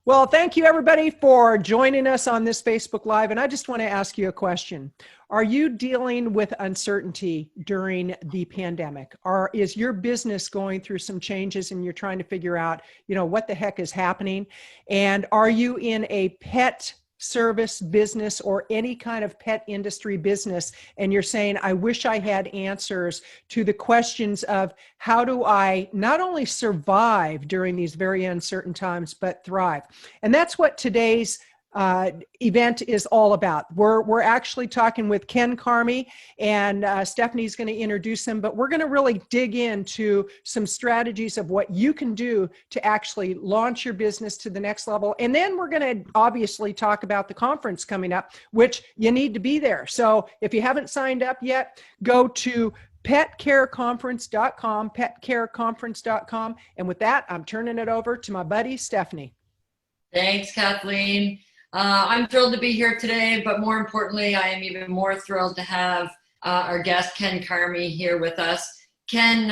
Well, thank you everybody for joining us on this Facebook Live. And I just want to ask you a question. Are you dealing with uncertainty during the pandemic? Or is your business going through some changes and you're trying to figure out, what the heck is happening? And are you in a pet service business or any kind of pet industry business, and you're saying, I wish I had answers to the questions of how do I not only survive during these very uncertain times, but thrive? And that's what today's event is all about. We're actually talking with Ken Karmie, and Stephanie's going to introduce him, but we're going to really dig into some strategies of what you can do to actually launch your business to the next level. And then we're going to obviously talk about the conference coming up, which you need to be there. So if you haven't signed up yet, go to petcareconference.com, petcareconference.com. And with that, I'm turning it over to my buddy, Stephanie. Thanks, Kathleen. I'm thrilled to be here today, but more importantly, I am even more thrilled to have our guest, Ken Karmie, here with us. Ken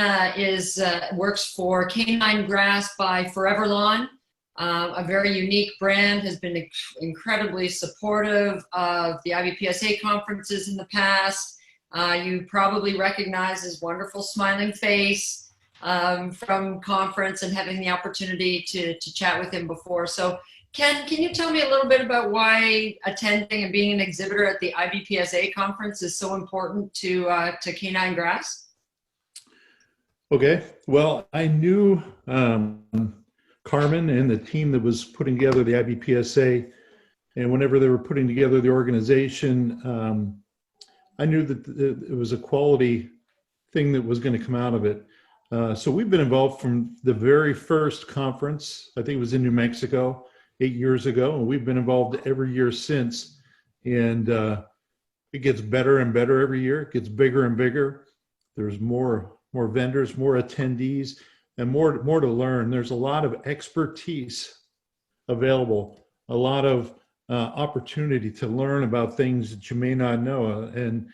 works for Canine Grass by Forever Lawn, a very unique brand, has been incredibly supportive of the IBPSA conferences in the past. You probably recognize his wonderful smiling face from conference and having the opportunity to chat with him before. So Ken, can you tell me a little bit about why attending and being an exhibitor at the IBPSA conference is so important to Canine Grass? Okay, well, I knew Carmen and the team that was putting together the IBPSA, and whenever they were putting together the organization, I knew that it was a quality thing that was going to come out of it. So we've been involved from the very first conference. I think it was in New Mexico 8 years ago, and we've been involved every year since. And it gets better and better every year. It gets bigger and bigger. There's more vendors, more attendees, and more to learn. There's a lot of expertise available, a lot of opportunity to learn about things that you may not know, and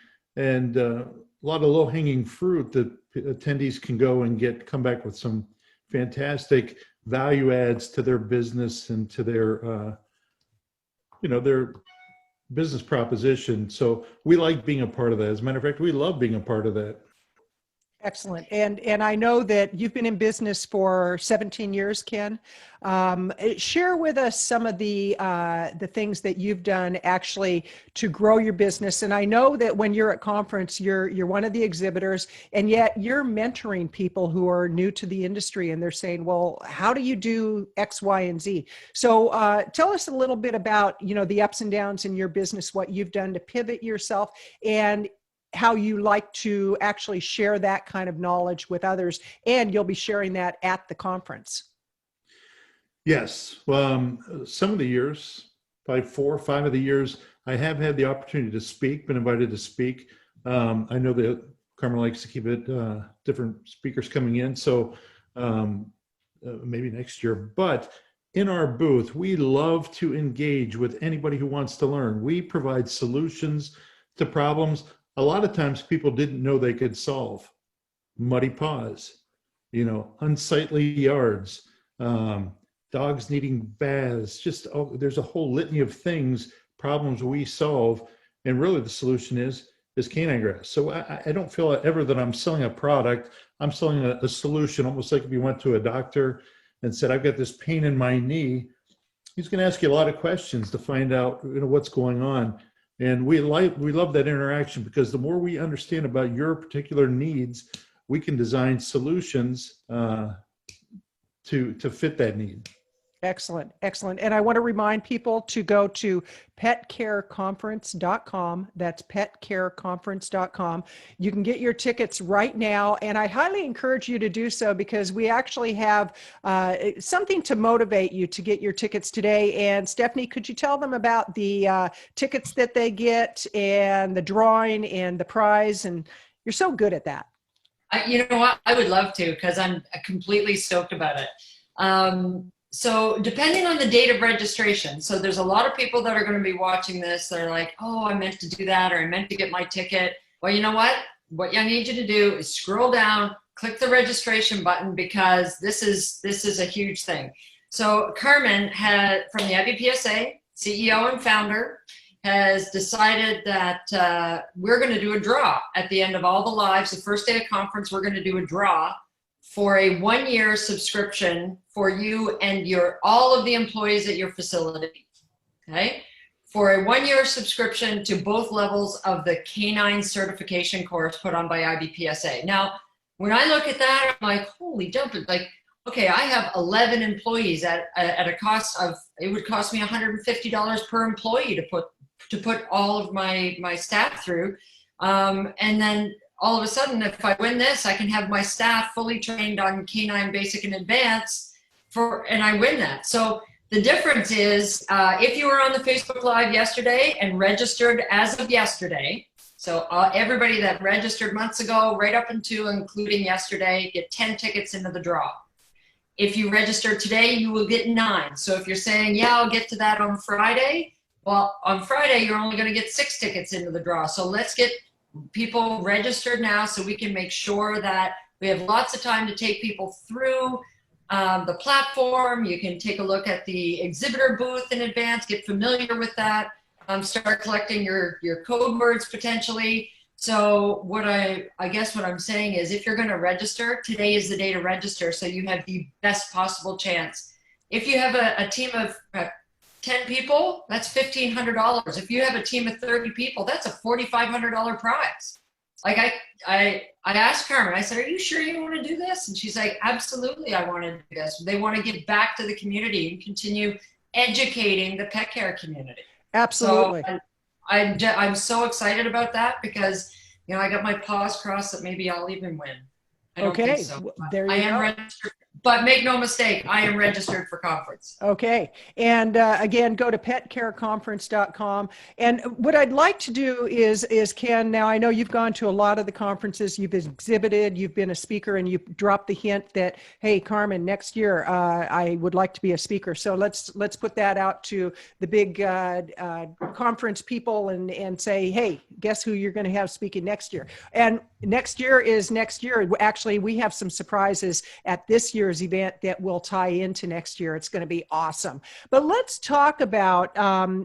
a lot of low-hanging fruit that attendees can go and come back with some fantastic value adds to their business and to their their business proposition. So we like being a part of that. As a matter of fact, we love being a part of that. Excellent. And I know that you've been in business for 17 years, Ken. Share with us some of the things that you've done actually to grow your business. And I know that when you're at conference, you're one of the exhibitors, and yet you're mentoring people who are new to the industry, and they're saying, well, how do you do X, Y, and Z? So tell us a little bit about, the ups and downs in your business, what you've done to pivot yourself, and how you like to actually share that kind of knowledge with others. And you'll be sharing that at the conference. Yes. Some of the years, probably 4 or 5 of the years, I have had the opportunity to speak, been invited to speak. I know that Carmen likes to keep it different speakers coming in. So maybe next year. But in our booth, we love to engage with anybody who wants to learn. We provide solutions to problems a lot of times people didn't know they could solve. Muddy paws, unsightly yards, dogs needing baths, there's a whole litany of problems we solve. And really the solution is Canine Grass. So I don't feel ever that I'm selling a product. I'm selling a solution, almost like if you went to a doctor and said, I've got this pain in my knee. He's going to ask you a lot of questions to find out what's going on. And we love that interaction, because the more we understand about your particular needs, we can design solutions to fit that need. Excellent. Excellent. And I want to remind people to go to petcareconference.com. That's petcareconference.com. You can get your tickets right now. And I highly encourage you to do so, because we actually have something to motivate you to get your tickets today. And Stephanie, could you tell them about the tickets that they get and the drawing and the prize? And you're so good at that. You know what? I would love to, because I'm completely stoked about it. So depending on the date of registration, so there's a lot of people that are going to be watching this. They're like, oh, I meant to do that, or I meant to get my ticket. Well, you know what? What I need you to do is scroll down, click the registration button, because this is a huge thing. So Carmen had, from the IBPSA, CEO and founder, has decided that we're going to do a draw at the end of all the lives. The first day of conference, we're going to do a draw for a 1-year subscription for you and all of the employees at your facility. Okay, for a 1-year subscription to both levels of the Canine certification course put on by IBPSA. Now, when I look at that, I'm like, holy dump! Like, okay, I have 11 employees at a cost of, it would cost me $150 per employee to put all of my staff through. And then all of a sudden, if I win this, I can have my staff fully trained on Canine Basic and Advanced and I win that. So the difference is, if you were on the Facebook Live yesterday and registered as of yesterday, so everybody that registered months ago, right up until including yesterday, get 10 tickets into the draw. If you register today, you will get 9. So if you're saying, yeah, I'll get to that on Friday, well, on Friday, you're only going to get 6 tickets into the draw. So let's get people registered now so we can make sure that we have lots of time to take people through the platform. You can take a look at the exhibitor booth in advance, get familiar with that, start collecting your code words potentially. So what I guess what I'm saying is, if you're going to register, today is the day to register, so you have the best possible chance. If you have a team of 10 people, that's $1,500. If you have a team of 30 people, that's a $4,500 prize. Like I asked Carmen, I said, are you sure you want to do this? And she's like, absolutely, I want to do this. They want to give back to the community and continue educating the pet care community. Absolutely. So I'm so excited about that because, you know, I got my paws crossed that maybe I'll even win. I don't think so. There you I am registered, but make no mistake, I am registered for conference. Okay. And again, go to petcareconference.com. And what I'd like to do is Ken, now I know you've gone to a lot of the conferences, you've exhibited, you've been a speaker, and you've dropped the hint that, hey, Carmen, next year I would like to be a speaker. So let's put that out to the big conference people and say, hey, guess who you're going to have speaking next year? And next year is next year. Actually, we have some surprises at this year's event that will tie into next year. It's going to be awesome. But let's talk about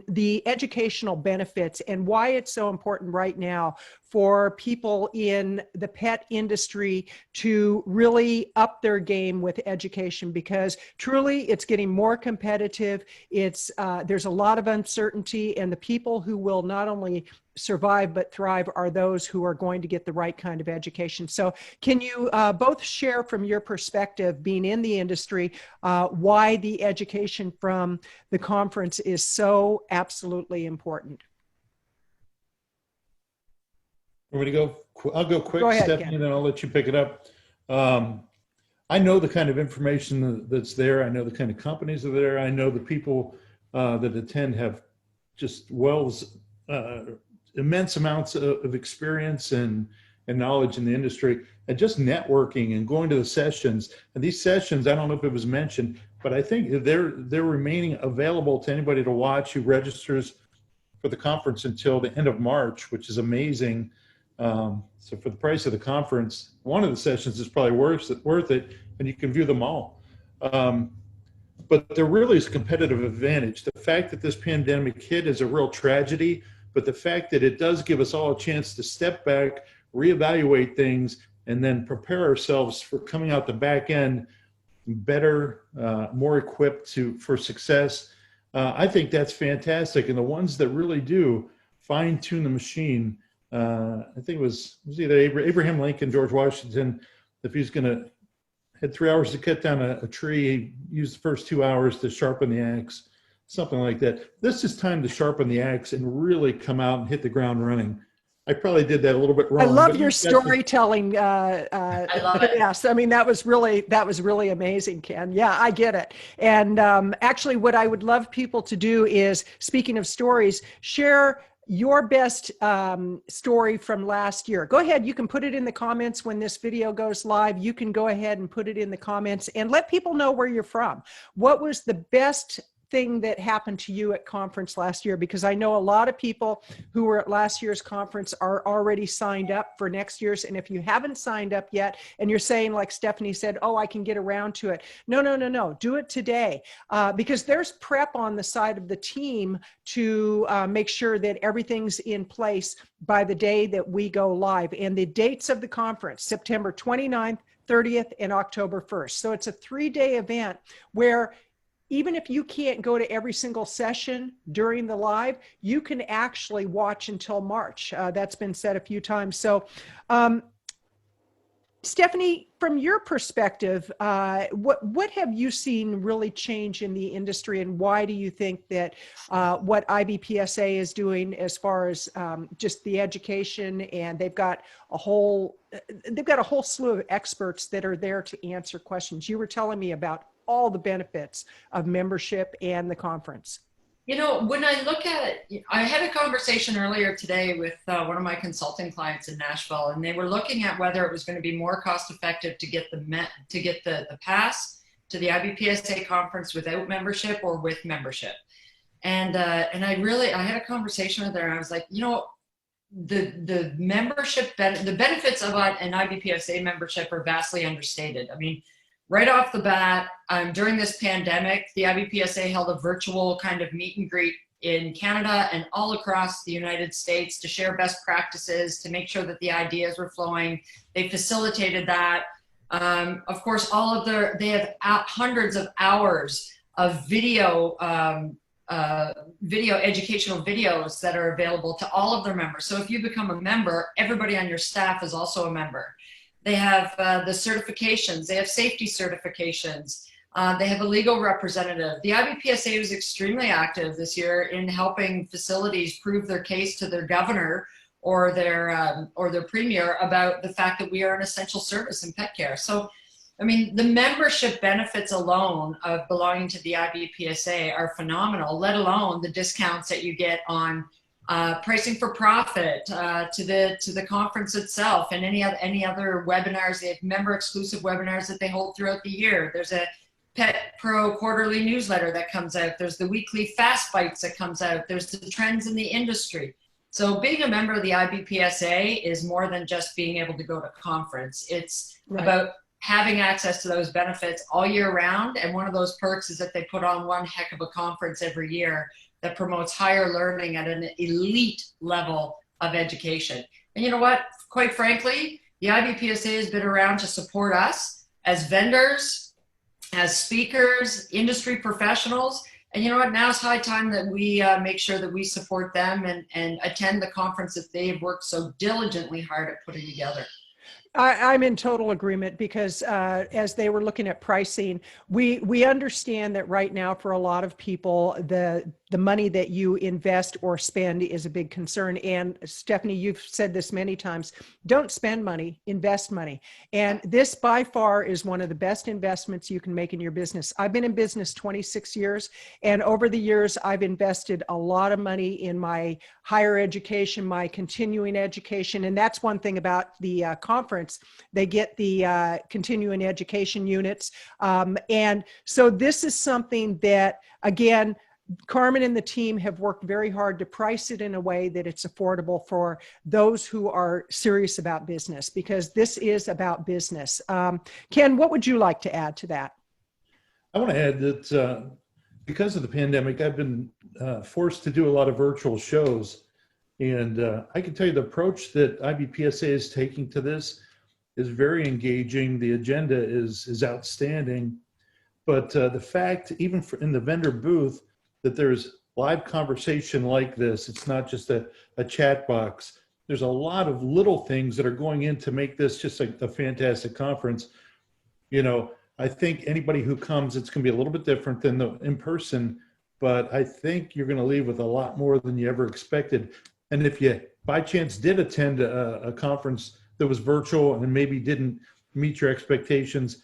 the educational benefits and why it's so important right now for people in the pet industry to really up their game with education, because truly it's getting more competitive. It's there's a lot of uncertainty, and the people who will not only survive but thrive are those who are going to get the right kind of education. So can you both share from your perspective, being in the industry, why the education from the conference is so absolutely important? Want me to go? I'll go quick, Go ahead, Stephanie, Ken. and then I'll let you pick it up. I know the kind of information that's there. I know the kind of companies that are there. I know the people that attend have just immense amounts of experience and knowledge in the industry, and just networking and going to the sessions. And these sessions, I don't know if it was mentioned, but I think they're remaining available to anybody to watch who registers for the conference until the end of March, which is amazing. So for the price of the conference, one of the sessions is probably worth it, and you can view them all. But there really is a competitive advantage. The fact that this pandemic hit is a real tragedy, but the fact that it does give us all a chance to step back, reevaluate things, and then prepare ourselves for coming out the back end better, more equipped for success. I think that's fantastic. And the ones that really do fine tune the machine, I think it was either Abraham Lincoln, George Washington, if he's going to had 3 hours to cut down a tree, he used the first 2 hours to sharpen the axe, something like that. This is time to sharpen the axe and really come out and hit the ground running. I probably did that a little bit wrong. I love your storytelling. I love it. Yes, I mean that was really amazing, Ken. Yeah, I get it. And actually, what I would love people to do is, speaking of stories, share your best story from last year. Go ahead. You can put it in the comments when this video goes live. You can go ahead and put it in the comments and let people know where you're from. What was the best thing that happened to you at conference last year? Because I know a lot of people who were at last year's conference are already signed up for next year's. And if you haven't signed up yet, and you're saying, like Stephanie said, oh, I can get around to it. No, no, no, no. Do it today, because there's prep on the side of the team to make sure that everything's in place by the day that we go live. And the dates of the conference, September 29th, 30th, and October 1st. So it's a 3-day event where even if you can't go to every single session during the live, you can actually watch until March. That's been said a few times. So, Stephanie, from your perspective, what have you seen really change in the industry, and why do you think that what IBPSA is doing as far as just the education, and they've got a whole slew of experts that are there to answer questions? You were telling me about all the benefits of membership and the conference. You know, when I look at it, I had a conversation earlier today with one of my consulting clients in Nashville, and they were looking at whether it was going to be more cost effective to get the pass to the IBPSA conference without membership or with membership. And I had a conversation with her, and I was like, you know, the membership, the benefits of an IBPSA membership are vastly understated. I mean, right off the bat, during this pandemic, the IBPSA held a virtual kind of meet and greet in Canada and all across the United States to share best practices, to make sure that the ideas were flowing. They facilitated that. Of course, they have hundreds of hours of video educational videos that are available to all of their members. So if you become a member, everybody on your staff is also a member. They have the certifications, they have safety certifications, they have a legal representative. The IBPSA was extremely active this year in helping facilities prove their case to their governor or their premier about the fact that we are an essential service in pet care. So, I mean, the membership benefits alone of belonging to the IBPSA are phenomenal, let alone the discounts that you get on pricing for profit, to the conference itself, and any other webinars. They have member exclusive webinars that they hold throughout the year. There's a Pet Pro quarterly newsletter that comes out. There's the weekly Fast Bites that comes out. There's the trends in the industry. So being a member of the IBPSA is more than just being able to go to conference. It's about having access to those benefits all year round. And one of those perks is that they put on one heck of a conference every year that promotes higher learning at an elite level of education. And you know what? Quite frankly, the IBPSA has been around to support us as vendors, as speakers, industry professionals. And you know what? Now it's high time that we make sure that we support them and attend the conference that they've worked so diligently hard at putting together. I'm in total agreement, because as they were looking at pricing, we understand that right now for a lot of people, the money that you invest or spend is a big concern. And Stephanie, you've said this many times, don't spend money, invest money. And this by far is one of the best investments you can make in your business. I've been in business 26 years, and over the years, I've invested a lot of money in my higher education, my continuing education. And that's one thing about the conference. They get the continuing education units. And so this is something that, again, Carmen and the team have worked very hard to price it in a way that it's affordable for those who are serious about business, because this is about business. Ken, what would you like to add to that? I want to add that because of the pandemic, I've been forced to do a lot of virtual shows. And I can tell you the approach that IBPSA is taking to this is very engaging. The agenda is outstanding. But the fact, even in the vendor booth, that there's live conversation like this, it's not just a chat box. There's a lot of little things that are going in to make this just a fantastic conference. You know, I think anybody who comes, it's going to be a little bit different than the in-person, but I think you're going to leave with a lot more than you ever expected. And if you by chance did attend a conference that was virtual and maybe didn't meet your expectations,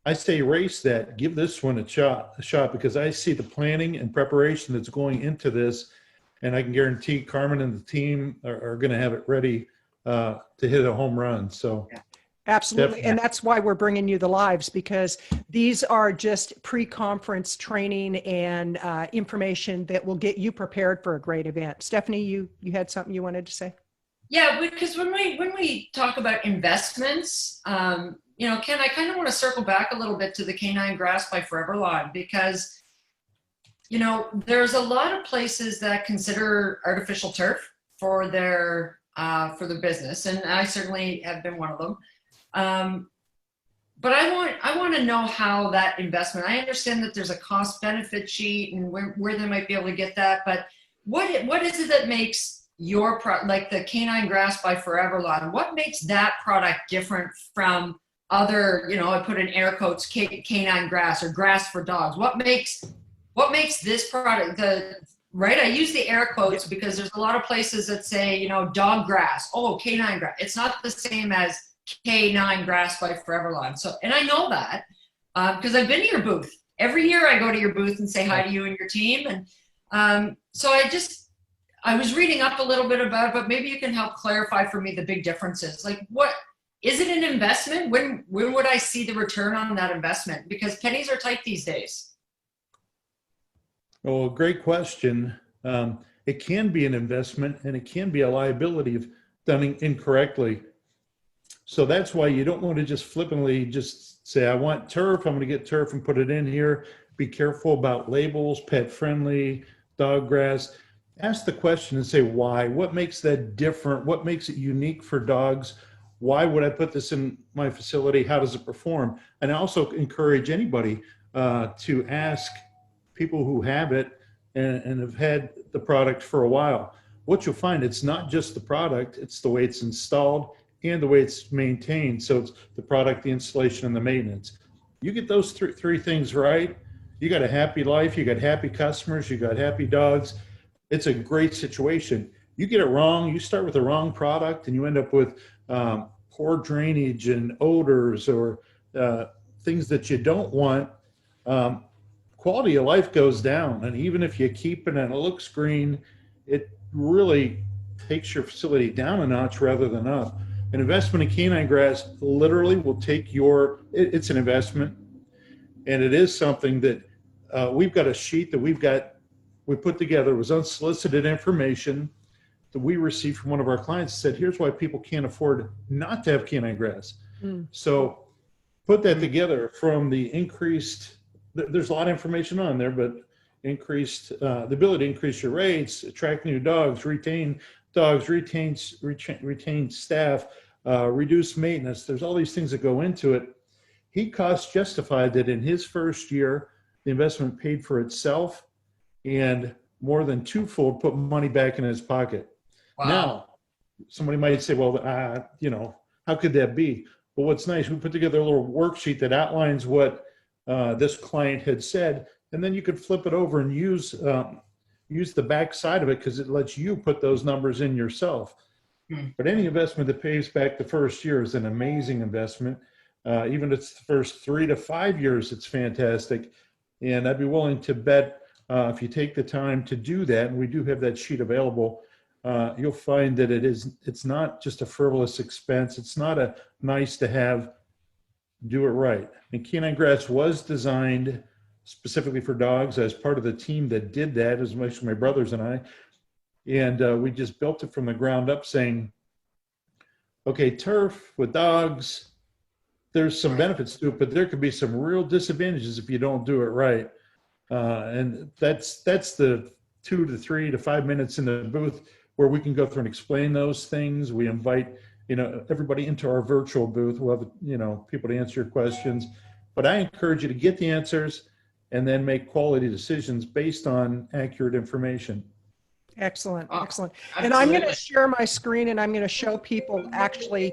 I say erase that, give this one a shot, because I see the planning and preparation that's going into this, and I can guarantee Carmen and the team are going to have it ready to hit a home run. So, Absolutely. Definitely. And that's why we're bringing you the lives, because these are just pre-conference training and information that will get you prepared for a great event. Stephanie, you had something you wanted to say? Yeah, because when we talk about investments, Ken, I kind of want to circle back a little bit to the Canine Grass by Forever Lawn, because there's a lot of places that consider artificial turf for their business, and I certainly have been one of them. But I want to know how that investment. I understand that there's a cost benefit sheet and where they might be able to get that, but what is it that makes your product, like the Canine Grass by Forever Lawn, what makes that product different from other, I put in air quotes, canine grass or grass for dogs? What makes this product right? I use the air quotes because there's a lot of places that say, dog grass, canine grass. It's not the same as Canine Grass by Forever Lawn. So, and I know that because I've been to your booth. Every year I go to your booth and say hi to you and your team. And so I was reading up a little bit about it, but maybe you can help clarify for me the big differences. Like, what is it an investment? When would I see the return on that investment? Because pennies are tight these days. Oh, great question. It can be an investment and it can be a liability if done incorrectly. So that's why you don't want to just flippantly just say, I want turf, I'm going to get turf and put it in here. Be careful about labels, pet friendly, dog grass. Ask the question and say, why? What makes that different? What makes it unique for dogs? Why would I put this in my facility? How does it perform? And I also encourage anybody to ask people who have it and have had the product for a while. What you'll find, it's not just the product, it's the way it's installed and the way it's maintained. So it's the product, the installation, and the maintenance. You get those three things right, you got a happy life, you got happy customers, you got happy dogs. It's a great situation. You get it wrong, you start with the wrong product and you end up with poor drainage and odors or things that you don't want. Quality of life goes down. And even if you keep it and it looks green, it really takes your facility down a notch rather than up. An investment in canine grass literally will take it's an investment. And it is something that we've got a sheet that we put together. It was unsolicited information that we received from one of our clients that said, here's why people can't afford not to have canine grass. So put that together from the increased, there's a lot of information on there, but increased the ability to increase your rates, attract new dogs, retain staff, reduce maintenance. There's all these things that go into it. He cost justified that in his first year, the investment paid for itself and more than twofold put money back in his pocket. Wow. Now, somebody might say, well, how could that be? Well, what's nice, we put together a little worksheet that outlines what this client had said, and then you could flip it over and use the back side of it because it lets you put those numbers in yourself. But any investment that pays back the first year is an amazing investment. Even if it's the first 3 to 5 years, it's fantastic. And I'd be willing to bet if you take the time to do that, and we do have that sheet available, you'll find that it's not just a frivolous expense. It's not a nice to have. Do it right. And canine grass was designed specifically for dogs as part of the team that did that, as much as my brothers and I. And we just built it from the ground up saying, okay, turf with dogs, there's some benefits to it, but there could be some real disadvantages if you don't do it right. And that's the 2 to 3 to 5 minutes in the booth where we can go through and explain those things. We invite everybody into our virtual booth. We'll have people to answer your questions, but I encourage you to get the answers and then make quality decisions based on accurate information. Excellent, excellent. Absolutely. And I'm going to share my screen and I'm going to show people actually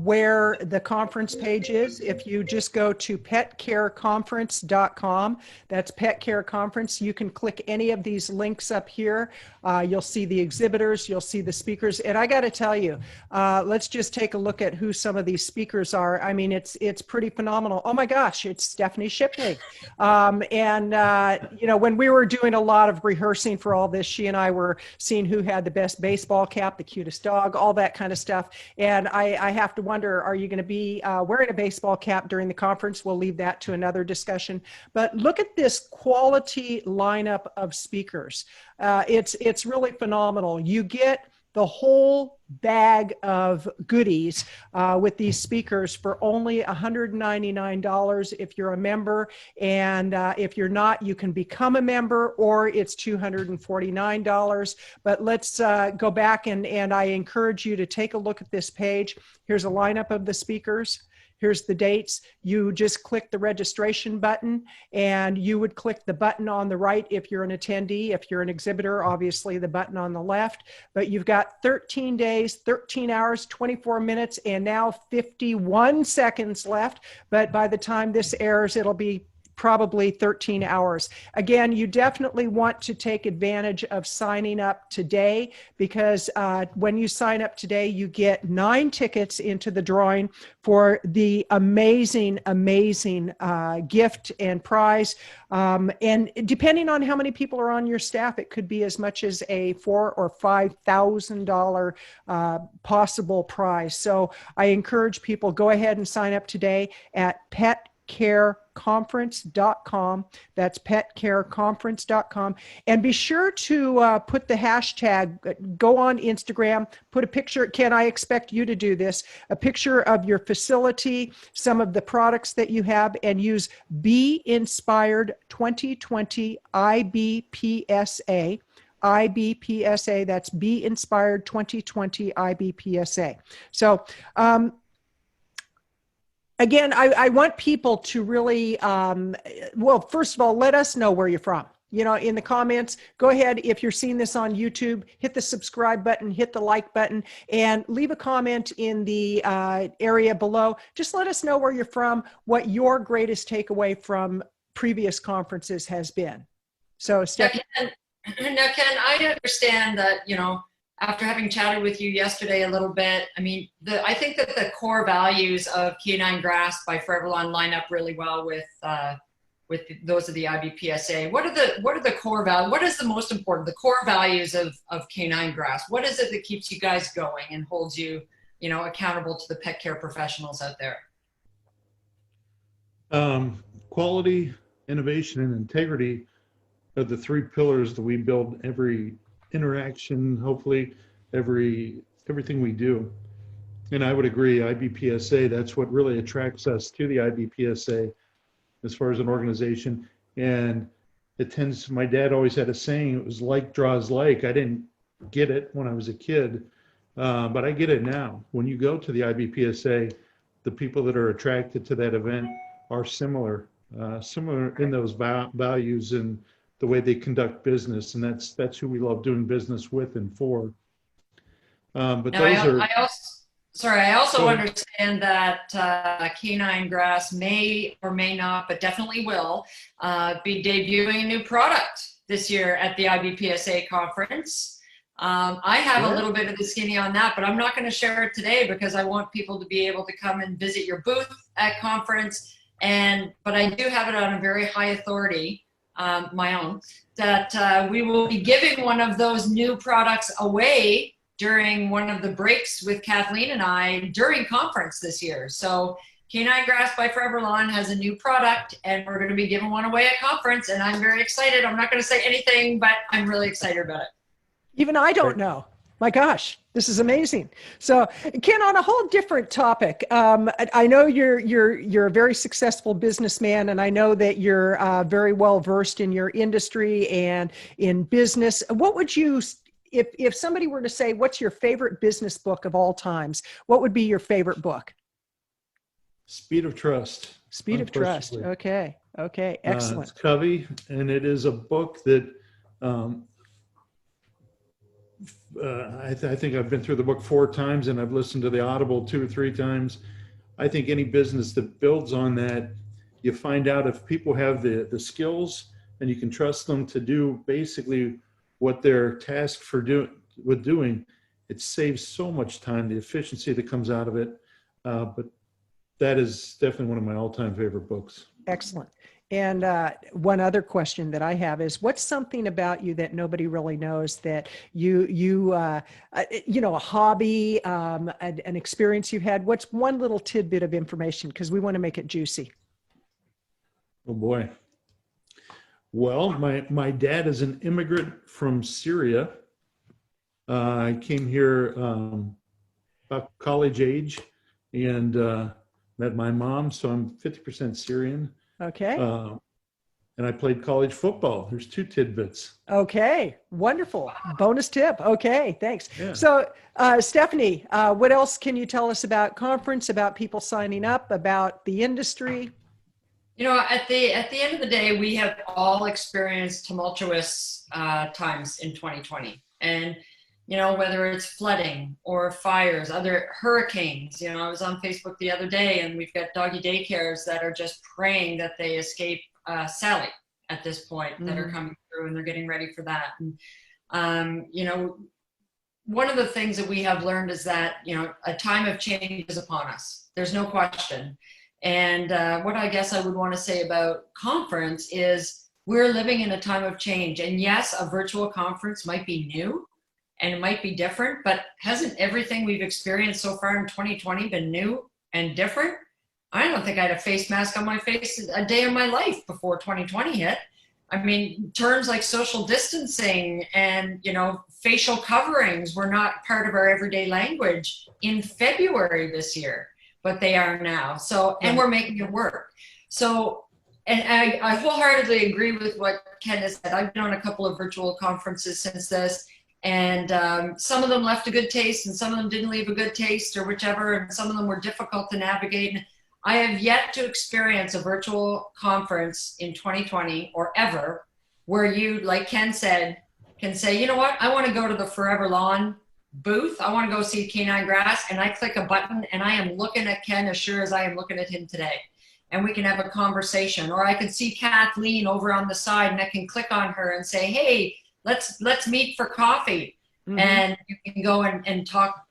where the conference page is. If you just go to petcareconference.com, that's Pet Care Conference, you can click any of these links up here. You'll see the exhibitors, you'll see the speakers. And I got to tell you, let's just take a look at who some of these speakers are. I mean, it's pretty phenomenal. Oh my gosh, it's Stephanie Shipley. When we were doing a lot of rehearsing for all this, she and I I were seeing who had the best baseball cap, the cutest dog, all that kind of stuff. And I have to wonder, are you going to be wearing a baseball cap during the conference? We'll leave that to another discussion. But look at this quality lineup of speakers. It's really phenomenal. You get the whole bag of goodies with these speakers for only $199 if you're a member. And if you're not, you can become a member, or it's $249. But let's go back, and I encourage you to take a look at this page. Here's a lineup of the speakers. Here's the dates. You just click the registration button, and you would click the button on the right if you're an attendee. If you're an exhibitor, obviously the button on the left. But you've got 13 days, 13 hours, 24 minutes, and now 51 seconds left. But by the time this airs, it'll be probably 13 hours. Again, you definitely want to take advantage of signing up today, because when you sign up today, you get 9 tickets into the drawing for the amazing, amazing gift and prize. And depending on how many people are on your staff, it could be as much as a $4,000 or $5,000 possible prize. So I encourage people, go ahead and sign up today at petcareconference.com. That's petcareconference.com. And be sure to put the hashtag, go on Instagram, put a picture. Ken, I expect you to do this, a picture of your facility, some of the products that you have, and use Be Inspired 2020 IBPSA. IBPSA, that's Be Inspired 2020 IBPSA. So, again, I want people to really, well, first of all, let us know where you're from. You know, in the comments, go ahead. If you're seeing this on YouTube, hit the subscribe button, hit the like button, and leave a comment in the area below. Just let us know where you're from, what your greatest takeaway from previous conferences has been. So, Stephanie. Now, Ken, I understand that, you know, after having chatted with you yesterday a little bit, I mean, I think that the core values of Canine Grasp by Forever Lawn line up really well with those of the IBPSA. What are the core values? What is the most important? The core values of Canine Grasp. What is it that keeps you guys going and holds you, you know, accountable to the pet care professionals out there? Quality, innovation, and integrity are the 3 pillars that we build every interaction, hopefully everything we do. And I would agree, IBPSA, that's what really attracts us to the IBPSA as far as an organization. And it tends, my dad always had a saying, it was like draws like. I didn't get it when I was a kid, but I get it now. When you go to the IBPSA, the people that are attracted to that event are similar in those values and the way they conduct business, and that's who we love doing business with and for. But now, those I also understand that Canine Grass may or may not, but definitely will, be debuting a new product this year at the IBPSA conference. I have a little bit of the skinny on that, but I'm not going to share it today because I want people to be able to come and visit your booth at conference. But I do have it on a very high authority, my own, that we will be giving one of those new products away during one of the breaks with Kathleen and I during conference this year. So Canine Grass by Forever Lawn has a new product, and we're going to be giving one away at conference, and I'm very excited. I'm not going to say anything, but I'm really excited about it. Even I don't know. My gosh, this is amazing. So, Ken, on a whole different topic, I know you're a very successful businessman, and I know that you're very well versed in your industry and in business. What would you, if somebody were to say, what's your favorite business book of all times? What would be your favorite book? Speed of Trust. Speed of Trust. Okay. Excellent. It's Covey, and it is a book that I think I've been through the book 4 times, and I've listened to the Audible 2 or 3 times. I think any business that builds on that, you find out if people have the skills and you can trust them to do basically what they're tasked for doing, it saves so much time, the efficiency that comes out of it. But that is definitely one of my all-time favorite books. Excellent. And one other question that I have is, what's something about you that nobody really knows that a hobby, an experience you've had? What's one little tidbit of information? Because we want to make it juicy. Oh boy. Well, my dad is an immigrant from Syria. I came here about college age and met my mom, so I'm 50% Syrian. Okay. And I played college football. There's two tidbits. Okay. Wonderful. Bonus tip. Okay. Thanks. Yeah. So, Stephanie, what else can you tell us about conference, about people signing up, about the industry? You know, at the end of the day, we have all experienced tumultuous times in 2020, and you know, whether it's flooding or fires, other hurricanes. You know, I was on Facebook the other day, and we've got doggy daycares that are just praying that they escape Sally at this point, that are coming through, and they're getting ready for that. And you know, one of the things that we have learned is that, you know, a time of change is upon us. There's no question. And what I guess I would want to say about conference is we're living in a time of change. And yes, a virtual conference might be new and it might be different, but hasn't everything we've experienced so far in 2020 been new and different? I don't think I had a face mask on my face a day in my life before 2020 hit. I mean, terms like social distancing and, you know, facial coverings were not part of our everyday language in February this year, but they are now. So, and we're making it work. So, and I wholeheartedly agree with what Ken has said. I've been on a couple of virtual conferences since this, and some of them left a good taste and some of them didn't leave a good taste, or whichever, and some of them were difficult to navigate. And I have yet to experience a virtual conference in 2020 or ever where you, like Ken said, can say, you know what, I want to go to the Forever Lawn booth. I want to go see Canine Grass, and I click a button and I am looking at Ken as sure as I am looking at him today. And we can have a conversation. Or I can see Kathleen over on the side and I can click on her and say, hey, let's meet for coffee. And you can go and talk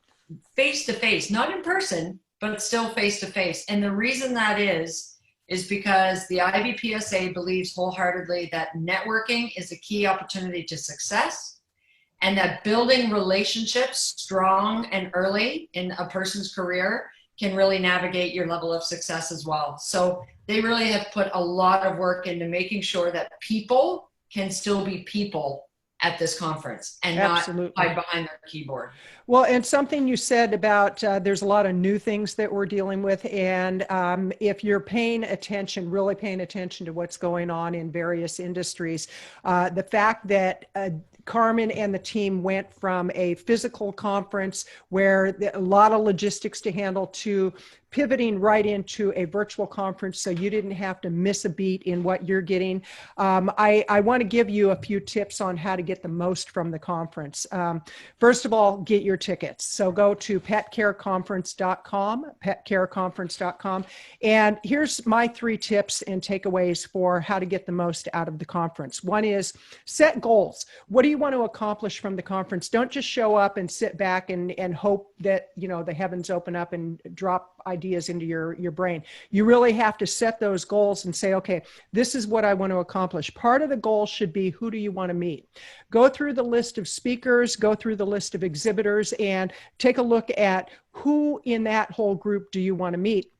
face to face, not in person, but still face to face. And the reason that is because the IBPSA believes wholeheartedly that networking is a key opportunity to success, and that building relationships strong and early in a person's career can really navigate your level of success as well. So they really have put a lot of work into making sure that people can still be people at this conference and not hide behind their keyboard. Well, and something you said about there's a lot of new things that we're dealing with. And if you're paying attention, really paying attention to what's going on in various industries, the fact that Carmen and the team went from a physical conference where a lot of logistics to handle to pivoting right into a virtual conference so you didn't have to miss a beat in what you're getting. I want to give you a few tips on how to get the most from the conference. First of all, get your tickets. So go to petcareconference.com, and here's my 3 tips and takeaways for how to get the most out of the conference. One is set goals. What do you want to accomplish from the conference? Don't just show up and sit back and hope that, you know, the heavens open up and drop ideas into your brain. You really have to set those goals and say, okay, this is what I want to accomplish. Part of the goal should be, who do you want to meet? Go through the list of speakers, go through the list of exhibitors, and take a look at who in that whole group do you want to meet.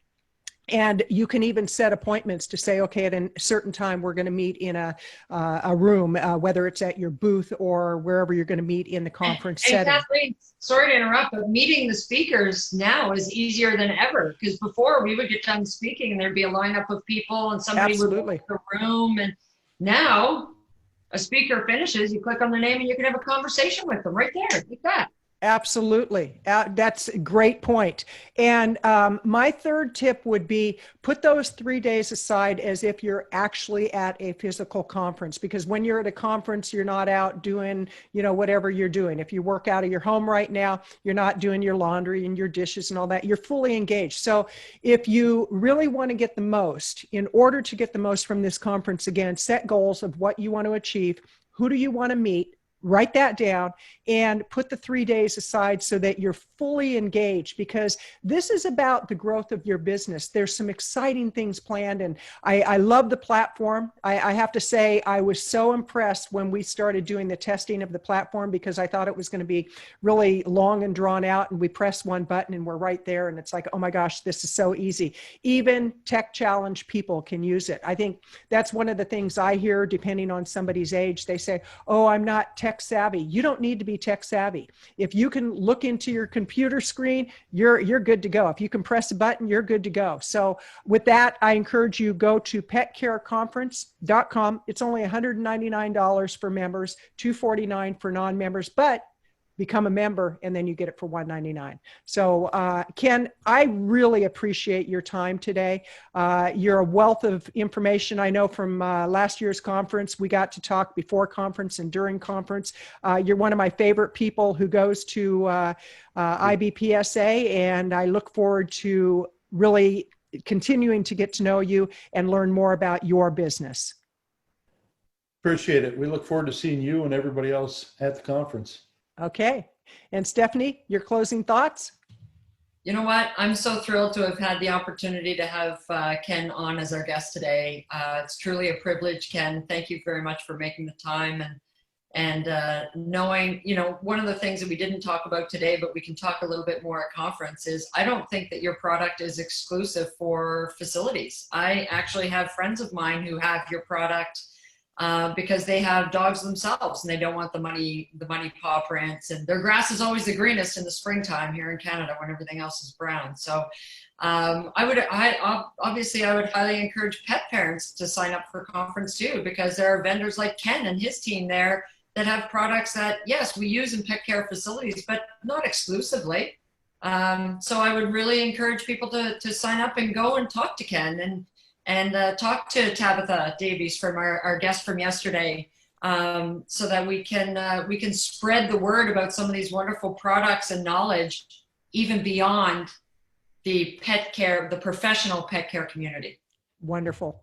And you can even set appointments to say, okay, at a certain time, we're going to meet in a room, whether it's at your booth or wherever you're going to meet in the conference setting. Kathleen, sorry to interrupt, but meeting the speakers now is easier than ever, because before we would get done speaking and there'd be a lineup of people and somebody would leave the room. And now a speaker finishes, you click on their name and you can have a conversation with them right there, like that. Absolutely. That's a great point. And my third tip would be put those 3 days aside as if you're actually at a physical conference, because when you're at a conference, you're not out doing, you know, whatever you're doing. If you work out of your home right now, you're not doing your laundry and your dishes and all that. You're fully engaged. So if you really want to get the most, in order to get the most from this conference, again, set goals of what you want to achieve. Who do you want to meet? Write that down and put the 3 days aside so that you're fully engaged, because this is about the growth of your business. There's some exciting things planned, and I love the platform. I have to say, I was so impressed when we started doing the testing of the platform, because I thought it was going to be really long and drawn out, and we press one button and we're right there, and it's like, oh my gosh, this is so easy. Even tech challenged people can use it. I think that's one of the things I hear, depending on somebody's age. They say, oh, I'm not tech savvy. You don't need to be tech savvy. If you can look into your computer screen, you're good to go. If you can press a button, you're good to go. So with that, I encourage you, go to petcareconference.com. It's only $199 for members, $249 for non-members, but become a member and then you get it for $199. So Ken, I really appreciate your time today. You're a wealth of information. I know from last year's conference, we got to talk before conference and during conference. You're one of my favorite people who goes to IBPSA, and I look forward to really continuing to get to know you and learn more about your business. Appreciate it. We look forward to seeing you and everybody else at the conference. Okay. And Stephanie, your closing thoughts? You know what? I'm so thrilled to have had the opportunity to have Ken on as our guest today. It's truly a privilege, Ken. Thank you very much for making the time and knowing, you know, one of the things that we didn't talk about today, but we can talk a little bit more at conference, is I don't think that your product is exclusive for facilities. I actually have friends of mine who have your product because they have dogs themselves and they don't want the money paw prints, and their grass is always the greenest in the springtime here in Canada when everything else is brown. So I would highly encourage pet parents to sign up for conference too, because there are vendors like Ken and his team there that have products that, yes, we use in pet care facilities, but not exclusively. So I would really encourage people to sign up and go and talk to Ken and talk to Tabitha Davies from our guest from yesterday, so that we can spread the word about some of these wonderful products and knowledge even beyond the pet care, the professional pet care community. Wonderful.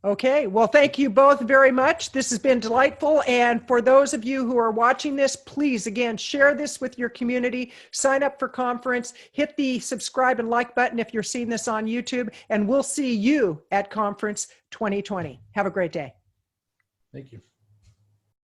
Okay, well, thank you both very much. This has been delightful. And for those of you who are watching this, please, again, share this with your community, sign up for conference, hit the subscribe and like button if you're seeing this on YouTube, and we'll see you at Conference 2020. Have a great day. Thank you.